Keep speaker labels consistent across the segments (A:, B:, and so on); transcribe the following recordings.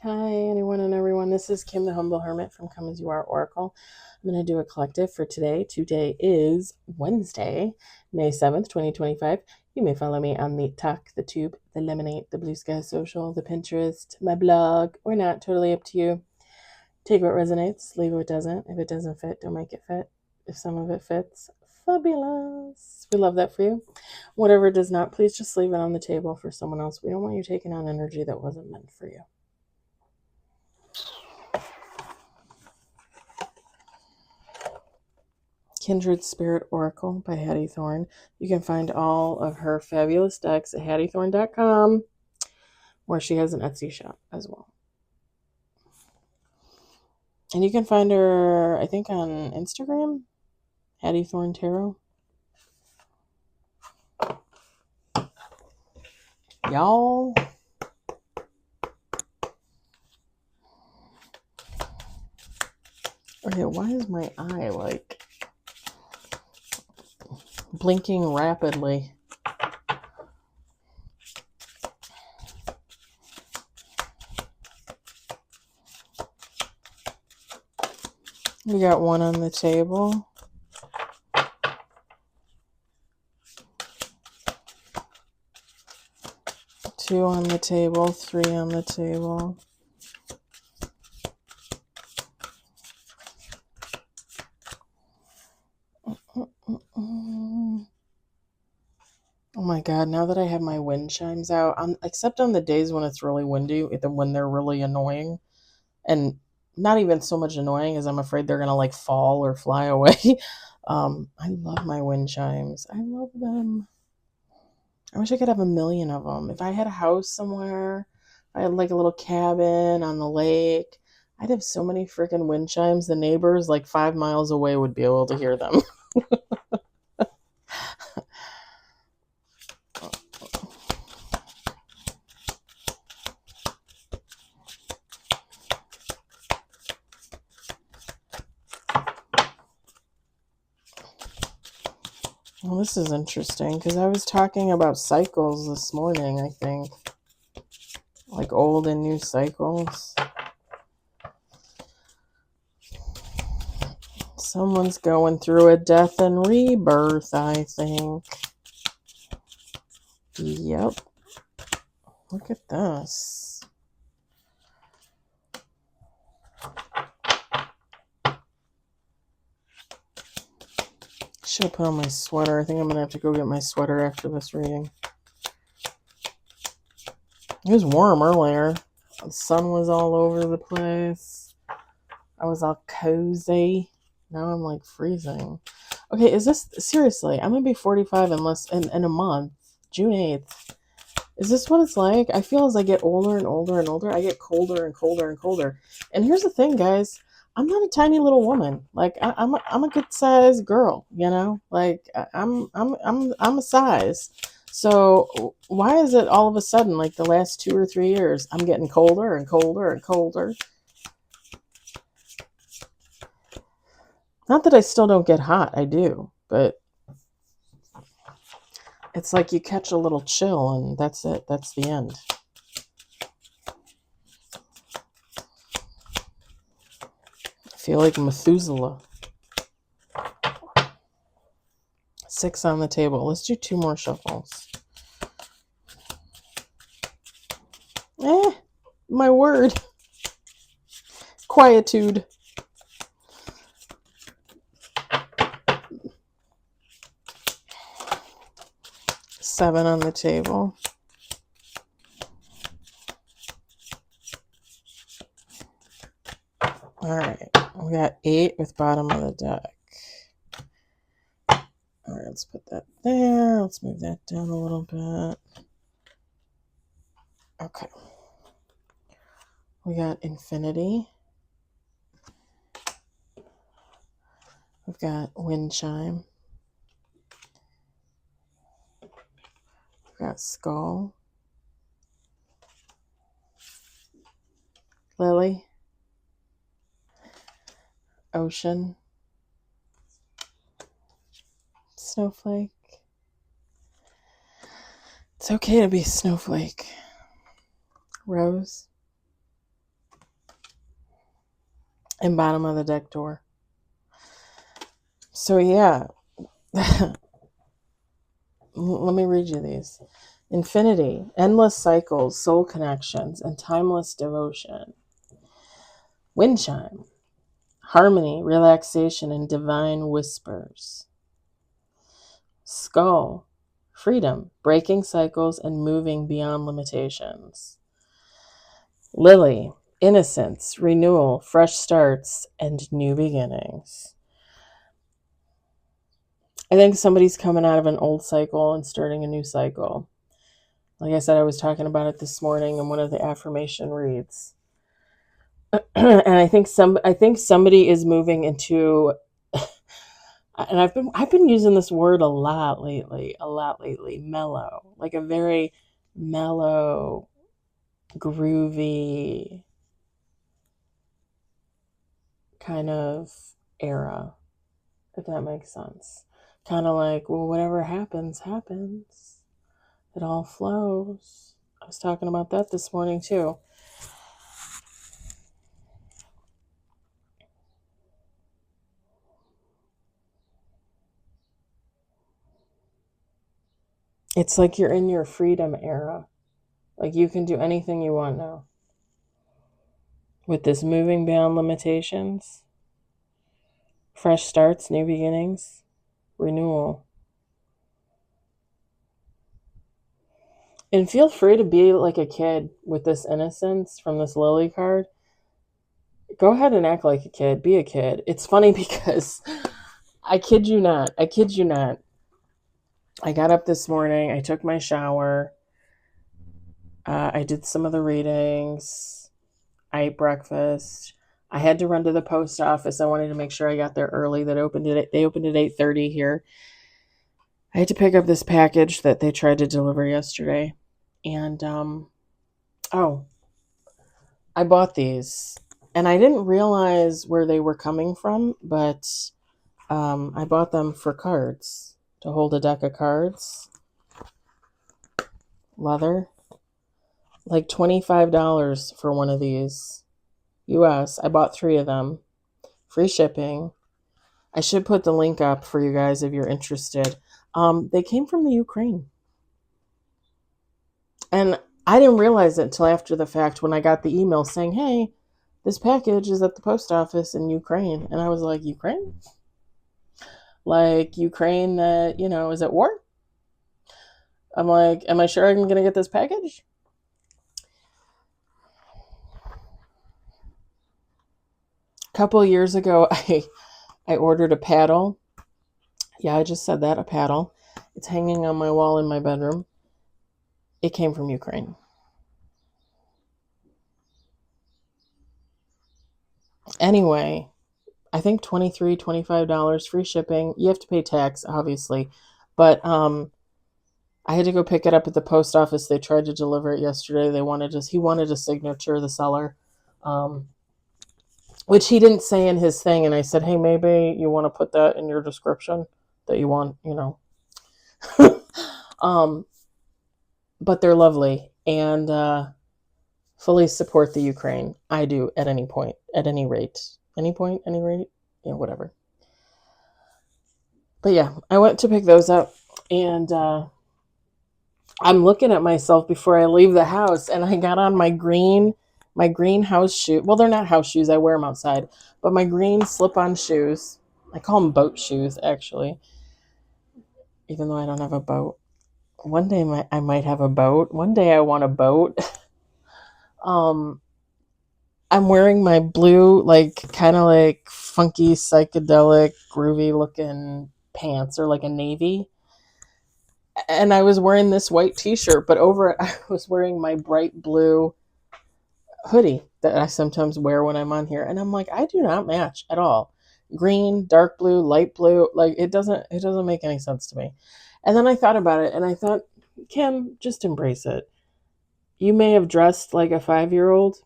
A: Hi, anyone and everyone. This is Kim, the Humble Hermit from Come As You Are Oracle. I'm going to do a collective for today. Today is Wednesday, May 7th, 2025. You may follow me on the Talk, the Tube, the Lemonade, the Blue Sky Social, the Pinterest, my blog, or not. Totally up to you. Take what resonates, leave what doesn't. If it doesn't fit, don't make it fit. If some of it fits, fabulous. We love that for you. Whatever does not, please just leave it on the table for someone else. We don't want you taking on energy that wasn't meant for you. Kindred Spirit Oracle by Hattie Thorne. You can find all of her fabulous decks at hattiethorne.com, where she has an Etsy shop as well. And you can find her, I think, on Instagram, Hattie Thorne Tarot. Y'all. Okay, why is my eye like blinking rapidly? We got one on the table. Two on the table, three on the table. Oh my God, now that I have my wind chimes out, except on the days when it's really windy, when they're really annoying, and not even so much annoying as I'm afraid they're going to like fall or fly away. I love my wind chimes. I love them. I wish I could have a million of them. If I had a house somewhere, I had like a little cabin on the lake, I'd have so many freaking wind chimes. The neighbors like 5 miles away would be able to hear them. Well, this is interesting because I was talking about cycles this morning, I think. Like old and new cycles. Someone's going through a death and rebirth, I think. Yep. Look at this. Should have put on my sweater. I think I'm going to have to go get my sweater after this reading. It was warm earlier. The sun was all over the place. I was all cozy. Now I'm like freezing. Okay, is this seriously? I'm going to be 45 in a month, June 8th. Is this what it's like? I feel as I get older and older and older, I get colder and colder and colder. And here's the thing, guys. I'm not a tiny little woman. Like I'm a good sized girl, you know. Like I'm a size. So why is it all of a sudden like the last 2 or 3 years I'm getting colder and colder and colder? Not that I still don't get hot, I do, but it's like you catch a little chill and that's it. That's the end. I feel like Methuselah. 6 on the table. Let's do 2 more shuffles. My word. Quietude. Seven on the table. All right. We got 8 with bottom of the deck. All right, let's put that there. Let's move that down a little bit. Okay. We got infinity. We've got wind chime. We've got skull. Lily. Ocean. Snowflake. It's okay to be a snowflake. Rose. and bottom of the deck door. So yeah, let me read you these. Infinity, endless cycles, soul connections, and timeless devotion. Wind chime, harmony, relaxation, and divine whispers. Skull, freedom, breaking cycles and moving beyond limitations. Lily, innocence, renewal, fresh starts, and new beginnings. I think somebody's coming out of an old cycle and starting a new cycle. Like I said, I was talking about it this morning in one of the affirmation reads. And I think somebody is moving into, and I've been using this word a lot lately, mellow, like a very mellow, groovy kind of era, if that makes sense. Kind of like, well, whatever happens, happens. It all flows. I was talking about that this morning too. It's like you're in your freedom era. Like you can do anything you want now. With this moving beyond limitations, fresh starts, new beginnings, renewal. And feel free to be like a kid with this innocence from this lily card. Go ahead and act like a kid. Be a kid. It's funny because I kid you not. I got up this morning. I took my shower. I did some of the readings. I ate breakfast. I had to run to the post office. I wanted to make sure I got there early. They opened at 8:30 here. I had to pick up this package that they tried to deliver yesterday. And I bought these. And I didn't realize where they were coming from, but I bought them for cards, to hold a deck of cards. Leather. Like $25 for one of these. US. I bought 3 of them. Free shipping. I should put the link up for you guys if you're interested. They came from the Ukraine. And I didn't realize it until after the fact when I got the email saying, hey, this package is at the post office in Ukraine. And I was like, Ukraine? Like Ukraine that, is at war? I'm like, am I sure I'm going to get this package? A couple of years ago, I ordered a paddle. Yeah, I just said that, a paddle. It's hanging on my wall in my bedroom. It came from Ukraine. Anyway, I think $23, $25, free shipping. You have to pay tax, obviously. But I had to go pick it up at the post office. They tried to deliver it yesterday. He wanted a signature, the seller, which he didn't say in his thing. And I said, hey, maybe you want to put that in your description that you want, but they're lovely and fully support the Ukraine. I do at any point, at any rate. Any point, any rate? Yeah, whatever. But yeah, I went to pick those up and I'm looking at myself before I leave the house and I got on my green house shoe. Well, they're not house shoes. I wear them outside. But my green slip-on shoes. I call them boat shoes, actually. Even though I don't have a boat. One day I might have a boat. One day I want a boat. I'm wearing my blue, kind of like funky, psychedelic, groovy looking pants, or like a navy. And I was wearing this white t-shirt, but over it I was wearing my bright blue hoodie that I sometimes wear when I'm on here. And I'm like, I do not match at all. Green, dark blue, light blue, like it doesn't make any sense to me. And then I thought about it and I thought, Kim, just embrace it. You may have dressed like a 5-year-old.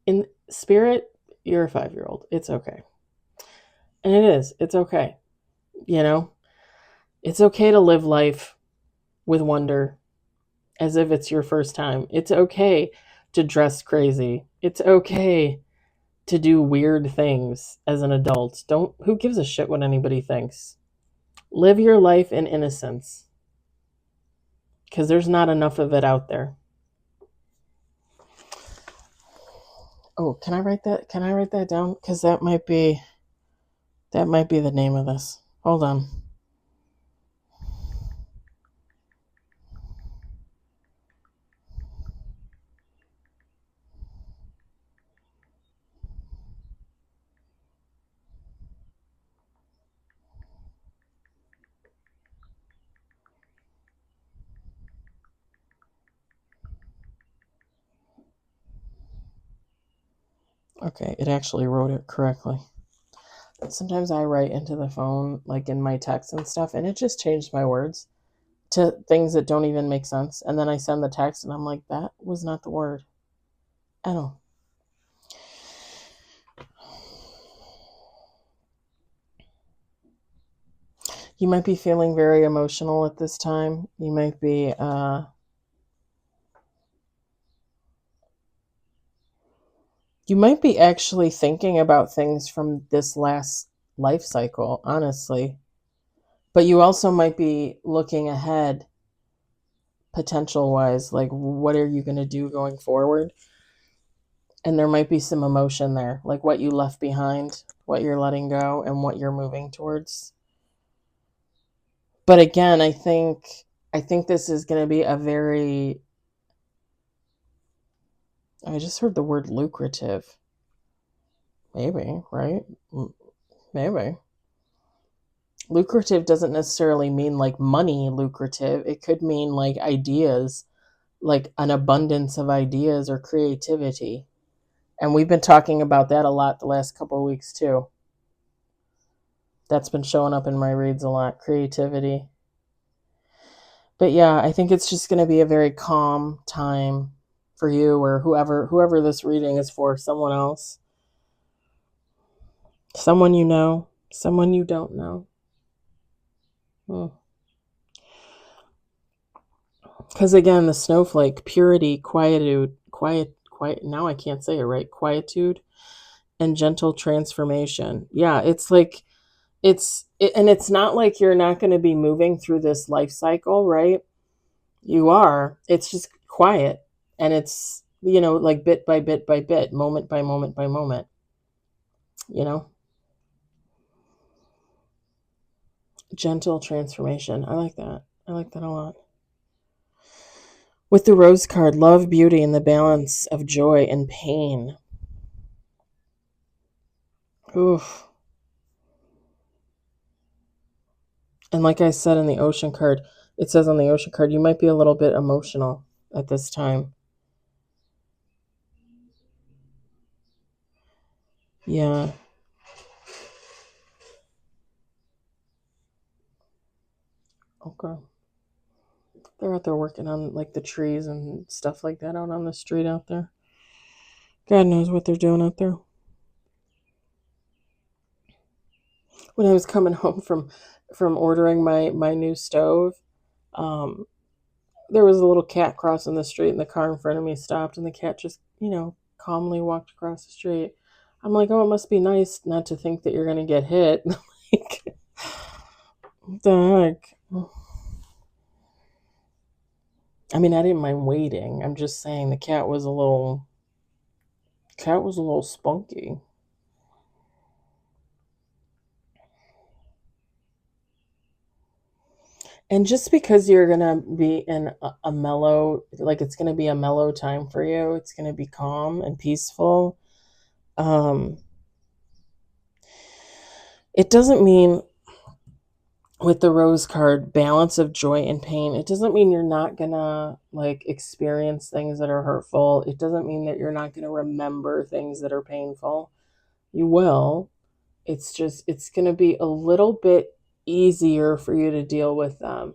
A: In spirit, you're a 5-year-old. It's okay. And it is. It's okay. It's okay to live life with wonder as if it's your first time. It's okay to dress crazy. It's okay to do weird things as an adult. Don't who gives a shit what anybody thinks? Live your life in innocence because there's not enough of it out there. Oh, can I write that? Can I write that down? Because that might be the name of this. Hold on. Okay, it actually wrote it correctly. Sometimes I write into the phone, like in my text and stuff, and it just changed my words to things that don't even make sense. And then I send the text and I'm like, that was not the word at all. You might be feeling very emotional at this time. You might be actually thinking about things from this last life cycle, honestly. But you also might be looking ahead potential wise, like what are you going to do going forward? And there might be some emotion there, like what you left behind, what you're letting go, and what you're moving towards. But again, I think this is going to be a very, I just heard the word lucrative. Maybe, right? Maybe. Lucrative doesn't necessarily mean like money lucrative. It could mean like ideas, like an abundance of ideas or creativity. And we've been talking about that a lot the last couple of weeks too. That's been showing up in my reads a lot, creativity. But yeah, I think it's just going to be a very calm time for you or whoever this reading is for, someone else. Someone you know, someone you don't know. Because again, the snowflake, purity, quietude, quiet. Now I can't say it right. Quietude and gentle transformation. Yeah, it's like and it's not like you're not going to be moving through this life cycle, right? You are. It's just quiet, and it's like bit by bit by bit, moment by moment by moment. You know, gentle transformation. I like that. I like that a lot. With the rose card, love, beauty, and the balance of joy and pain. Oof. And like I said in the ocean card, it says on the ocean card, you might be a little bit emotional at this time. Yeah. Okay. They're out there working on like the trees and stuff like that out on the street out there. God knows what they're doing out there. When I was coming home from ordering my new stove, um, there was a little cat crossing the street, and the car in front of me stopped, and the cat just calmly walked across the street. I'm like, oh, it must be nice not to think that you're gonna get hit. Like, what the heck? I mean, I didn't mind waiting. I'm just saying the cat was a little spunky. And just because you're gonna be in a mellow, like it's gonna be a mellow time for you, it's gonna be calm and peaceful. Um, it doesn't mean with the rose card, balance of joy and pain. It doesn't mean you're not gonna like experience things that are hurtful. It doesn't mean that you're not gonna remember things that are painful. You will. It's just it's gonna be a little bit easier for you to deal with them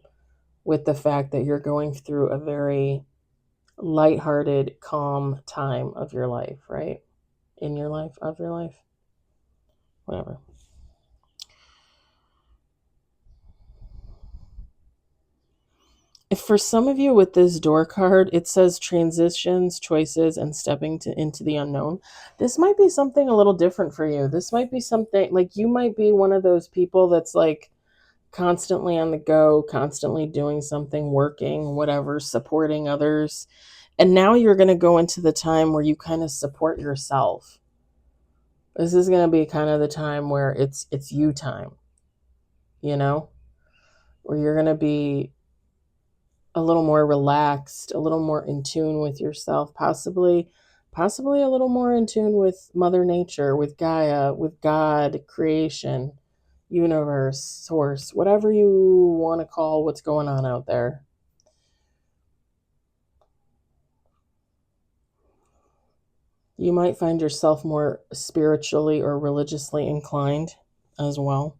A: with the fact that you're going through a very lighthearted, calm time of your life, right? In your life, of your life, whatever. If for some of you with this door card, it says transitions, choices, and stepping into the unknown. This might be something a little different for you. This might be something like you might be one of those people that's like constantly on the go, constantly doing something, working, whatever, supporting others. And now you're going to go into the time where you kind of support yourself. This is going to be kind of the time where it's you time, you know, where you're going to be a little more relaxed, a little more in tune with yourself, possibly a little more in tune with Mother Nature, with Gaia, with God, creation, universe, source, whatever you want to call what's going on out there. You might find yourself more spiritually or religiously inclined as well.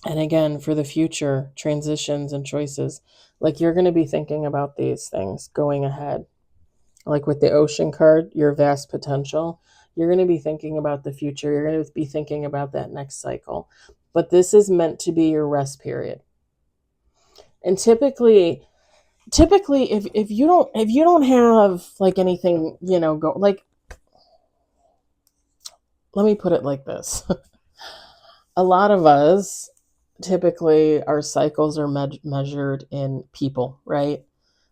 A: And again, for the future, transitions and choices, like you're going to be thinking about these things going ahead. Like with the ocean card, your vast potential, you're going to be thinking about the future. You're going to be thinking about that next cycle. But this is meant to be your rest period. And typically if you don't have like anything, go like, let me put it like this. A lot of us, typically our cycles are measured in people, right?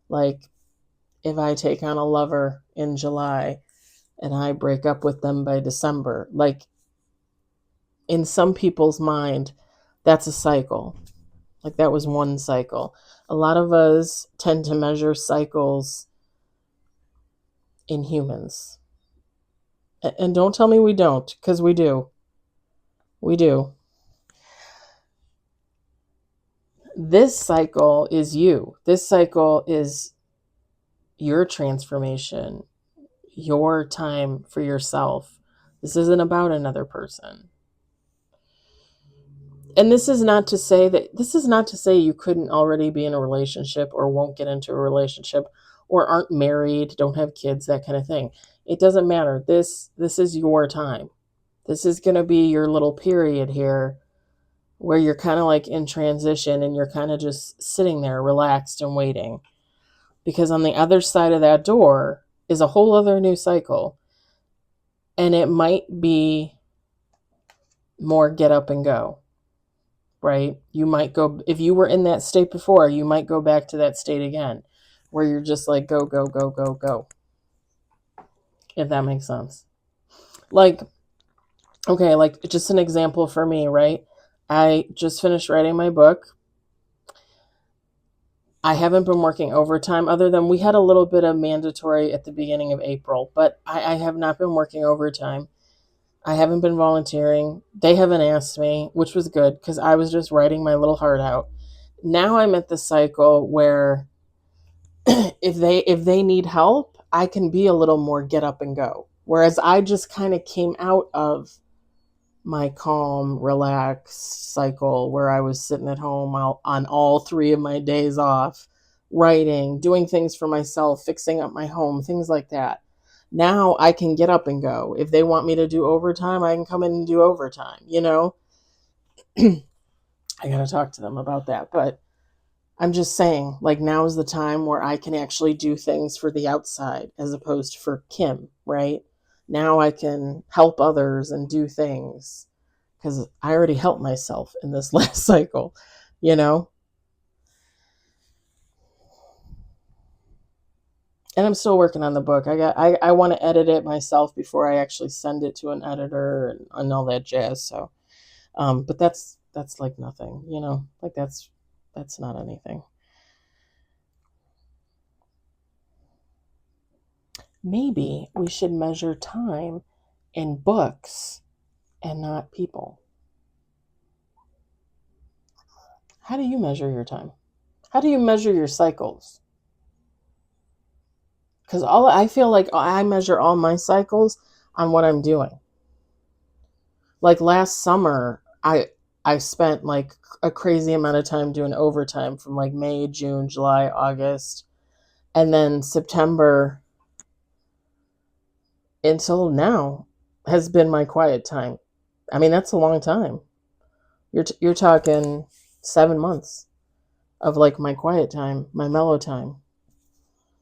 A: Like if I take on a lover in July and I break up with them by December, like in some people's mind, that's a cycle. Like that was one cycle. A lot of us tend to measure cycles in humans. And don't tell me we don't, because we do. We do. This cycle is you. This cycle is your transformation, your time for yourself. This isn't about another person. And this is not to say you couldn't already be in a relationship or won't get into a relationship or aren't married, don't have kids, that kind of thing. It doesn't matter. This is your time. This is going to be your little period here where you're kind of like in transition and you're kind of just sitting there relaxed and waiting. Because on the other side of that door is a whole other new cycle. And it might be more get up and go, right? You might go, if you were in that state before, you might go back to that state again where you're just like, go, go, go, go, go. If that makes sense. Like, okay, like just an example for me, right? I just finished writing my book. I haven't been working overtime other than we had a little bit of mandatory at the beginning of April, but I have not been working overtime. I haven't been volunteering. They haven't asked me, which was good because I was just writing my little heart out. Now I'm at the cycle where if they need help, I can be a little more get up and go. Whereas I just kind of came out of my calm, relaxed cycle where I was sitting at home on all 3 of my days off, writing, doing things for myself, fixing up my home, things like that. Now I can get up and go. If they want me to do overtime, I can come in and do overtime, I got to talk to them about that. But I'm just saying, like, now is the time where I can actually do things for the outside as opposed to for Kim, right? Now I can help others and do things because I already helped myself in this last cycle, you know? And I'm still working on the book. I want to edit it myself before I actually send it to an editor and all that jazz. So, but that's like nothing, like that's not anything. Maybe we should measure time in books and not people. How do you measure your time? How do you measure your cycles? Because I feel like I measure all my cycles on what I'm doing. Like last summer, I spent like a crazy amount of time doing overtime from like May, June, July, August, and then September until now has been my quiet time. I mean, that's a long time. You're talking 7 months of like my quiet time, my mellow time.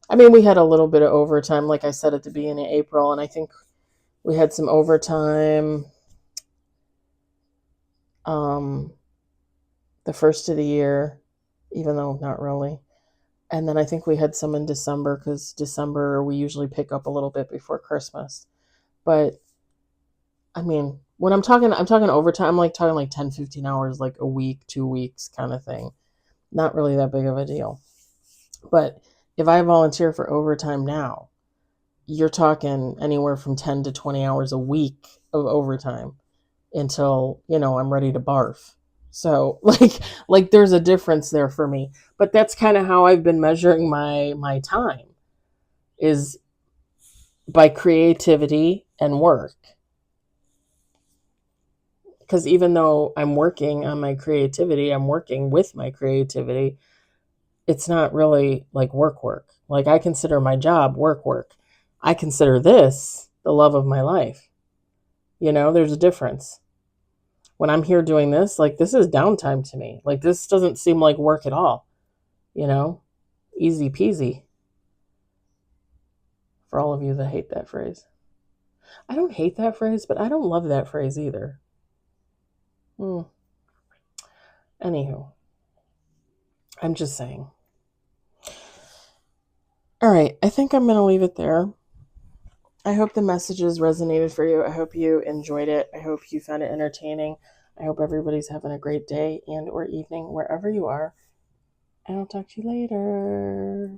A: I mean, we had a little bit of overtime, like I said at the beginning of April, and I think we had some overtime the first of the year, even though not really. And then I think we had some in December because December we usually pick up a little bit before Christmas. But I mean, when I'm talking overtime, I'm like talking like 10, 15 hours, like a week, 2 weeks kind of thing. Not really that big of a deal. But if I volunteer for overtime now, you're talking anywhere from 10 to 20 hours a week of overtime until, I'm ready to barf. So like there's a difference there for me. But that's kind of how I've been measuring my time is by creativity and work. Because even though I'm working on my creativity, I'm working with my creativity, it's not really like work. Like I consider my job work. I consider this the love of my life. There's a difference. When I'm here doing this, like this is downtime to me. Like this doesn't seem like work at all. Easy peasy. For all of you that hate that phrase. I don't hate that phrase, but I don't love that phrase either. Anywho, I'm just saying. All right, I think I'm going to leave it there. I hope the messages resonated for you. I hope you enjoyed it. I hope you found it entertaining. I hope everybody's having a great day and or evening wherever you are. And I'll talk to you later.